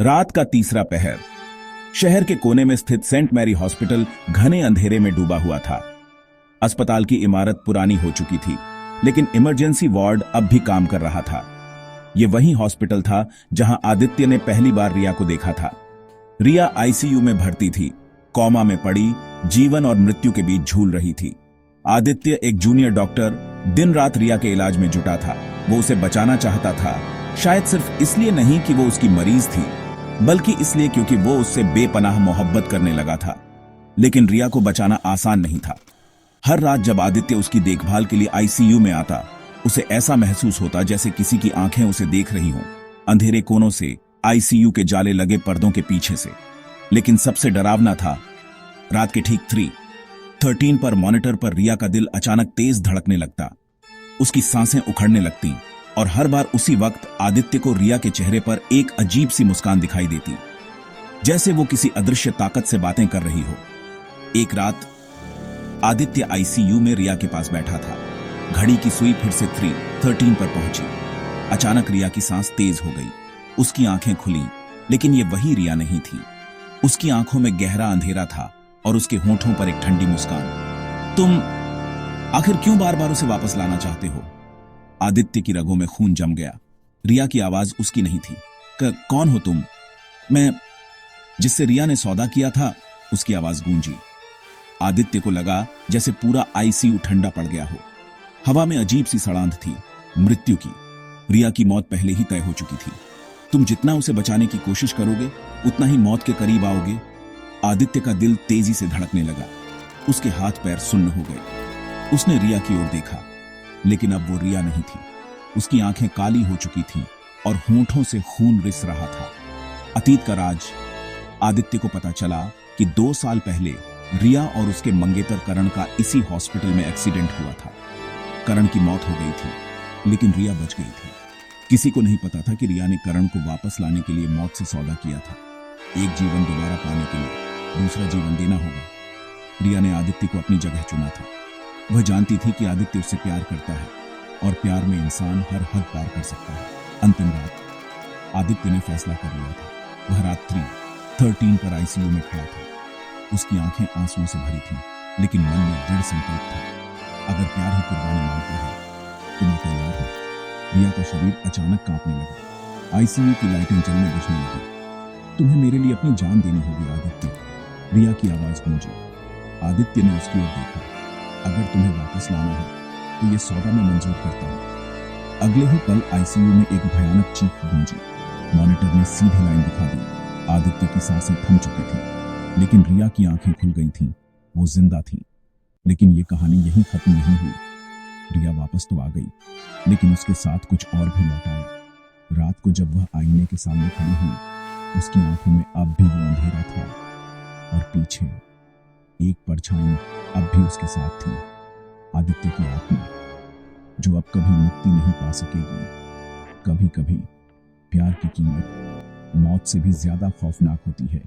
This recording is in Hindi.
रात का तीसरा पहर। शहर के कोने में स्थित सेंट मैरी हॉस्पिटल घने अंधेरे में डूबा हुआ था। अस्पताल की इमारत पुरानी हो चुकी थी, लेकिन इमरजेंसी वार्ड अब भी काम कर रहा था। यह वही हॉस्पिटल था जहां आदित्य ने पहली बार रिया को देखा था। रिया आईसीयू में भर्ती थी, कोमा में पड़ी, जीवन और मृत्यु के बीच झूल रही थी। आदित्य, एक जूनियर डॉक्टर, दिन रात रिया के इलाज में जुटा था। वो उसे बचाना चाहता था, शायद सिर्फ इसलिए नहीं कि वो उसकी मरीज थी, बल्कि इसलिए क्योंकि वो उससे बेपनाह मोहब्बत करने लगा था। लेकिन रिया को बचाना आसान नहीं था। हर रात जब आदित्य उसकी देखभाल के लिए आईसीयू में आता, उसे ऐसा महसूस होता जैसे किसी की आंखें उसे देख रही हों, अंधेरे कोनों से, आईसीयू के जाले लगे पर्दों के पीछे से। लेकिन सबसे डरावना था, रात के ठीक 3:13 पर मॉनिटर पर रिया का दिल अचानक तेज धड़कने लगता। उसकी सांसें उखड़ने लगती और हर बार उसी वक्त आदित्य को रिया के चेहरे पर एक अजीब सी मुस्कान दिखाई देती, जैसे वो किसी अदृश्य ताकत से बातें कर रही हो। एक रात आदित्य आईसीयू में रिया के पास बैठा था। घड़ी की सुई फिर से 3:13 पर पहुंची। अचानक रिया की सांस तेज हो गई। उसकी आंखें खुली, लेकिन ये वही रिया नहीं थी। उसकी आंखों में गहरा अंधेरा था और उसके होंठों पर एक ठंडी मुस्कान। तुम आखिर क्यों बार बार उसे वापस लाना चाहते हो? आदित्य की रगों में खून जम गया। रिया की आवाज उसकी नहीं थी। कौन हो तुम? मैं जिससे रिया ने सौदा किया था, उसकी आवाज गूंजी। आदित्य को लगा जैसे पूरा आईसीयू ठंडा पड़ गया हो। हवा में अजीब सी सड़ांध थी, मृत्यु की। रिया की मौत पहले ही तय हो चुकी थी। तुम जितना उसे बचाने की कोशिश करोगे, उतना ही मौत के करीब आओगे। आदित्य का दिल तेजी से धड़कने लगा। उसके हाथ पैर सुन्न हो गए। उसने रिया की ओर देखा, लेकिन अब वो रिया नहीं थी। उसकी आंखें काली हो चुकी थीं और होंठों से खून रिस रहा था। अतीत का राज। आदित्य को पता चला कि 2 साल पहले रिया और उसके मंगेतर करण का इसी हॉस्पिटल में एक्सीडेंट हुआ था। करण की मौत हो गई थी, लेकिन रिया बच गई थी। किसी को नहीं पता था कि रिया ने करण को वापस लाने के लिए मौत से सौदा किया था। एक जीवन दोबारा पाने के लिए दूसरा जीवन देना होगा। रिया ने आदित्य को अपनी जगह चुना था। वह जानती थी कि आदित्य उससे प्यार करता है और प्यार में इंसान हर हद पार कर सकता है। अंतिम रात आदित्य ने फैसला कर लिया था। वह रात 3:13 पर आईसीयू में खड़ा था। उसकी आंखें आंसुओं से भरी थीं, लेकिन मन में दृढ़ संकल्प था, अगर प्यार ही कुर्बानी मांगता है तो मैं तैयार हूं। रिया का शरीर अचानक कांपने लगा। आईसीयू की लाइटें जलने बुझने लगी। तुम्हें मेरे लिए अपनी जान देनी होगी आदित्य, रिया की आवाज गूंजी। आदित्य ने उसकी ओर देखा। अगर तुम्हें वापस लाना है तो यह सौदा मैं मंजूर करता हूं। अगले ही पल आईसीयू में एक भयानक चीख गूंजी। मॉनिटर ने सीधी लाइन दिखा दी। आदित्य की सांसें थम चुकी थी, लेकिन रिया की आंखें खुल गई थीं। वो जिंदा थी। लेकिन ये कहानी यहीं खत्म नहीं हुई। रिया वापस तो आ गई, लेकिन उसके साथ कुछ और भी लौट आया। रात को जब वह आईने के सामने खड़ी हुई, उसकी आंखों में अब भी वो अंधेरा था और पीछे एक परछाई अब भी उसके साथ थी। आदित्य की आत्मा, जो अब कभी मुक्ति नहीं पा सकेगी। कभी कभी प्यार की कीमत मौत से भी ज्यादा खौफनाक होती है।